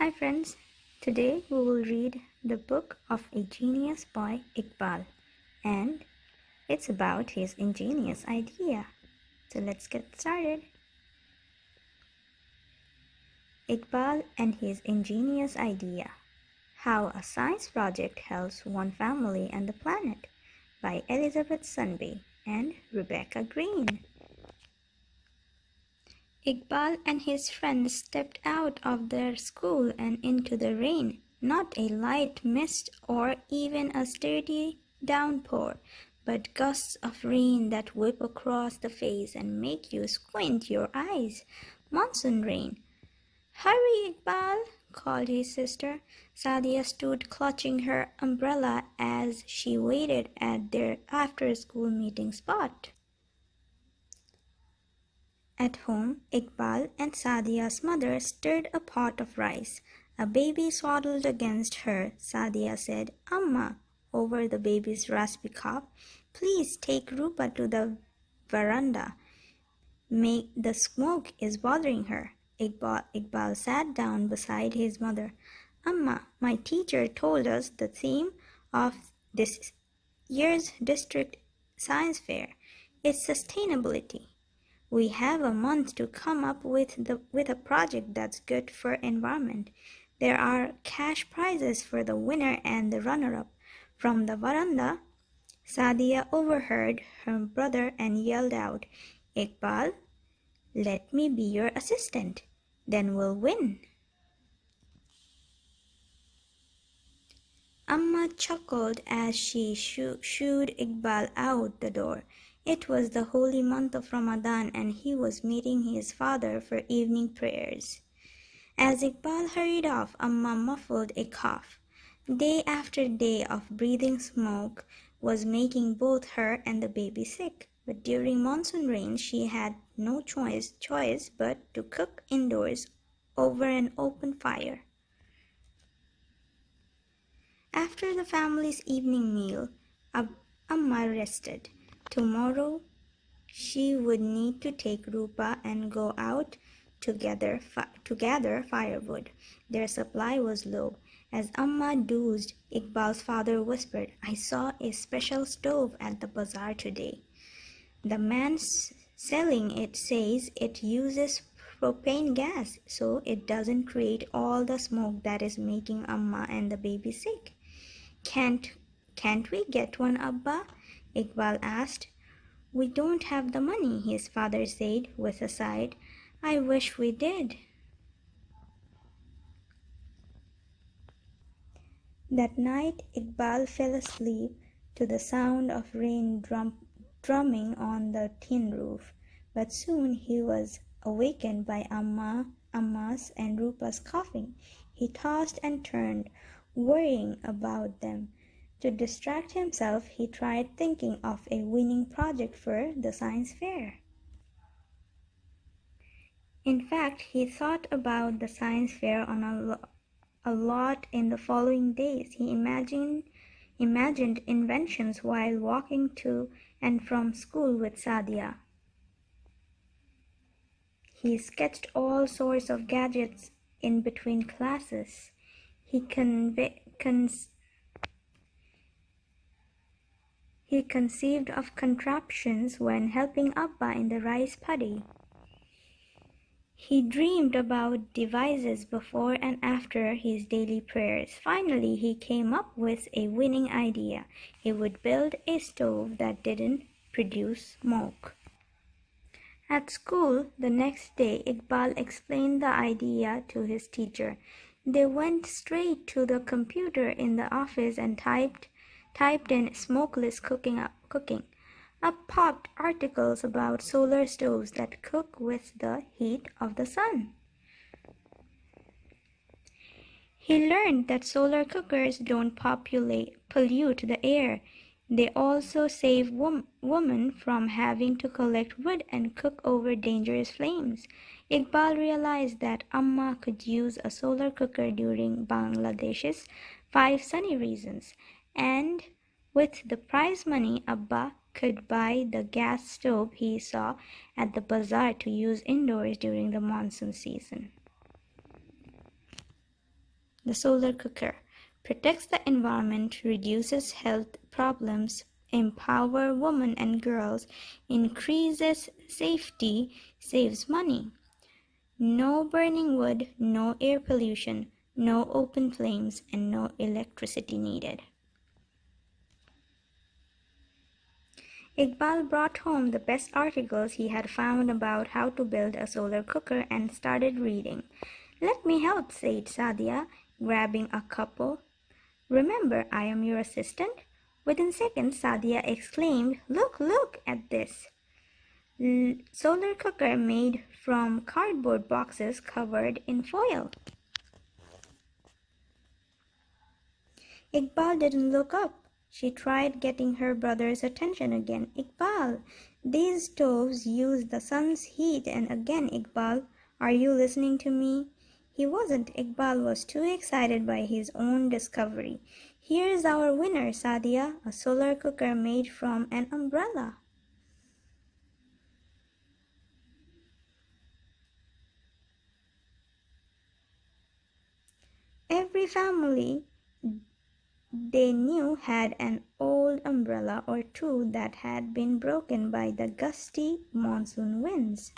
Hi friends, today we will read the book of a genius by Iqbal, and it's about his ingenious idea. So let's get started. Iqbal and his ingenious idea. How a science project helps one family and the planet by Elizabeth Sunby and Rebecca Green. Iqbal and his friends stepped out of their school and into the rain, not a light mist or even a sturdy downpour, but gusts of rain that whip across the face and make you squint your eyes. Monsoon rain. Hurry, Iqbal, called his sister. Sadia stood clutching her umbrella as she waited at their after-school meeting spot. At home, Iqbal and Sadia's mother stirred a pot of rice. A baby swaddled against her. Sadia said, "Amma," over the baby's raspy cough, "please take Rupa to the veranda. The smoke is bothering her." Iqbal sat down beside his mother. "Amma, my teacher told us the theme of this year's district science fair is sustainability. We have a month to come up with a project that's good for environment. There are cash prizes for the winner and the runner-up." From the veranda, Sadia overheard her brother and yelled out, "Iqbal, let me be your assistant. Then we'll win." Amma chuckled as she shooed Iqbal out the door. It was the holy month of Ramadan and he was meeting his father for evening prayers. As Iqbal hurried off, Amma muffled a cough. Day after day of breathing smoke was making both her and the baby sick. But during monsoon rain, she had no choice but to cook indoors over an open fire. After the family's evening meal, Amma rested. Tomorrow she would need to take Rupa and go out to gather firewood. Their supply was low. As Amma dozed, Iqbal's father whispered, "I saw a special stove at the bazaar today. The man selling it says it uses propane gas, so it doesn't create all the smoke that is making Amma and the baby sick." Can't we get one, Abba?" Iqbal asked. "We don't have the money," his father said with a sigh. "I wish we did." That night, Iqbal fell asleep to the sound of rain drumming on the tin roof. But soon he was awakened by Amma's and Rupa's coughing. He tossed and turned, worrying about them. To distract himself, he tried thinking of a winning project for the science fair. In fact, he thought about the science fair on a lot in the following days. He imagined inventions while walking to and from school with Sadia. He sketched all sorts of gadgets in between classes. He conceived of contraptions when helping Abba in the rice paddy. He dreamed about devices before and after his daily prayers. Finally, he came up with a winning idea. He would build a stove that didn't produce smoke. At school the next day, Iqbal explained the idea to his teacher. They went straight to the computer in the office and typed in "smokeless cooking." Up popped articles about solar stoves that cook with the heat of the sun. He learned that solar cookers don't pollute the air. They also save women from having to collect wood and cook over dangerous flames. Iqbal realized that Amma could use a solar cooker during Bangladesh's 5 sunny reasons, and with the prize money, Abba could buy the gas stove he saw at the bazaar to use indoors during the monsoon season. The solar cooker protects the environment, reduces health problems, empower women and girls, increases safety, saves money. No burning wood, no air pollution, no open flames, and no electricity needed. Iqbal brought home the best articles he had found about how to build a solar cooker and started reading. "Let me help," said Sadia, grabbing a couple. "Remember, I am your assistant." Within seconds, Sadia exclaimed, "Look, look at this! Solar cooker made from cardboard boxes covered in foil." Iqbal didn't look up. She tried getting her brother's attention again. "Iqbal, these stoves use the sun's heat." And again, "Iqbal, are you listening to me?" He wasn't. Iqbal was too excited by his own discovery. "Here's our winner, Sadia, a solar cooker made from an umbrella." Every family they knew had an old umbrella or two that had been broken by the gusty monsoon winds.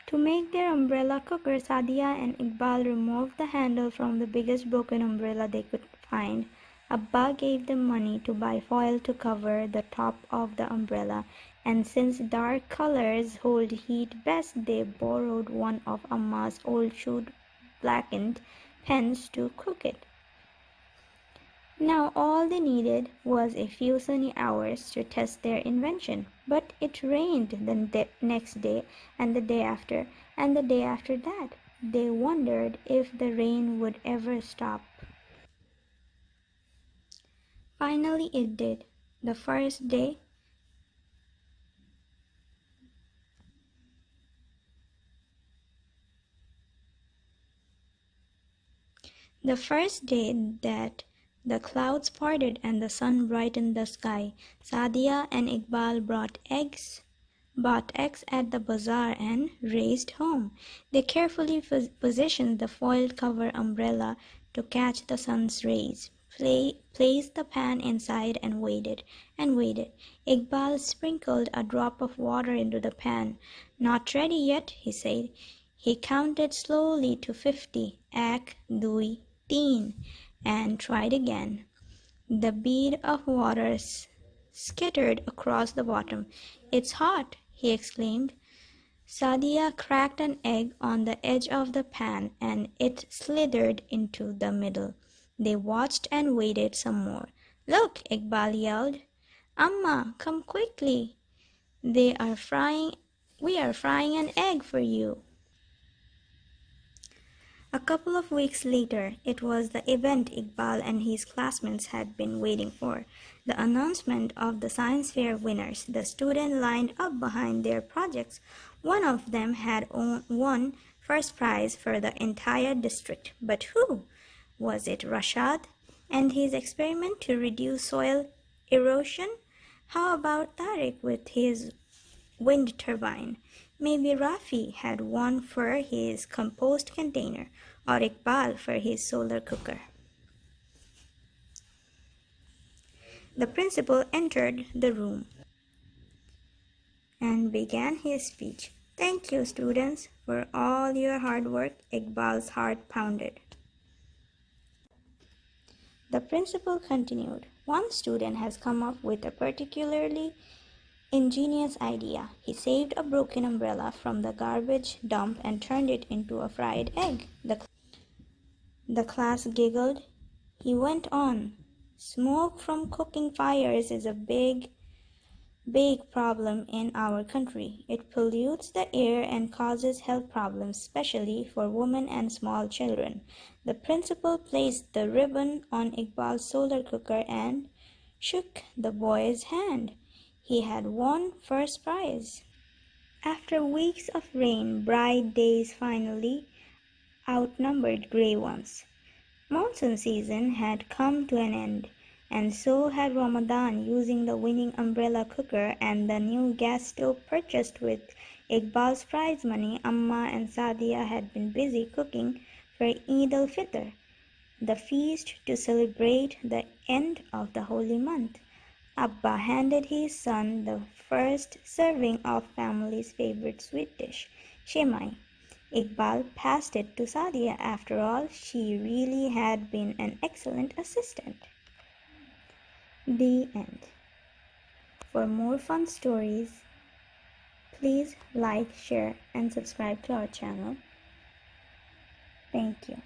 To make their umbrella cooker, Sadia and Iqbal removed the handle from the biggest broken umbrella they could find. Abba gave them money to buy foil to cover the top of the umbrella, and since dark colors hold heat best, they borrowed one of Amma's old chewed blackened pens to cook it. Now all they needed was a few sunny hours to test their invention. But it rained the next day, and the day after, and the day after that. They wondered if the rain would ever stop. Finally it did. The first day The first day that the clouds parted and the sun brightened the sky, Sadia and Iqbal bought eggs at the bazaar and raced home. They carefully positioned the foiled cover umbrella to catch the sun's rays, placed the pan inside and waited and waited. Iqbal sprinkled a drop of water into the pan. "Not ready yet," he said. He counted slowly to 50. "Ek, dui, teen," and tried again. The bead of water skittered across the bottom. "It's hot," he exclaimed. Sadia cracked an egg on the edge of the pan, and it slithered into the middle. They watched and waited some more. "Look!" Iqbal yelled. "Amma, come quickly! We are frying an egg for you." A couple of weeks later, it was the event Iqbal and his classmates had been waiting for, the announcement of the science fair winners. The students lined up behind their projects. One of them had won first prize for the entire district. But who? Was it Rashad and his experiment to reduce soil erosion? How about Tariq with his wind turbine? Maybe Rafi had won for his compost container, or Iqbal for his solar cooker. The principal entered the room and began his speech. "Thank you, students, for all your hard work." Iqbal's heart pounded. The principal continued. "One student has come up with a particularly ingenious idea. He saved a broken umbrella from the garbage dump and turned it into a fried egg." The class giggled. He went on, "Smoke from cooking fires is a big problem in our country. It pollutes the air and causes health problems, especially for women and small children." The principal placed the ribbon on Iqbal's solar cooker and shook the boy's hand. He had won first prize. After weeks of rain, bright days finally outnumbered gray ones. Monsoon season had come to an end, and so had Ramadan. Using the winning umbrella cooker and the new gas stove purchased with Iqbal's prize money, Amma and Sadia had been busy cooking for Eid al-Fitr, the feast to celebrate the end of the holy month. Abba handed his son the first serving of family's favorite sweet dish, shemai. Iqbal passed it to Sadia. After all, she really had been an excellent assistant. The end. For more fun stories, please like, share, and subscribe to our channel. Thank you.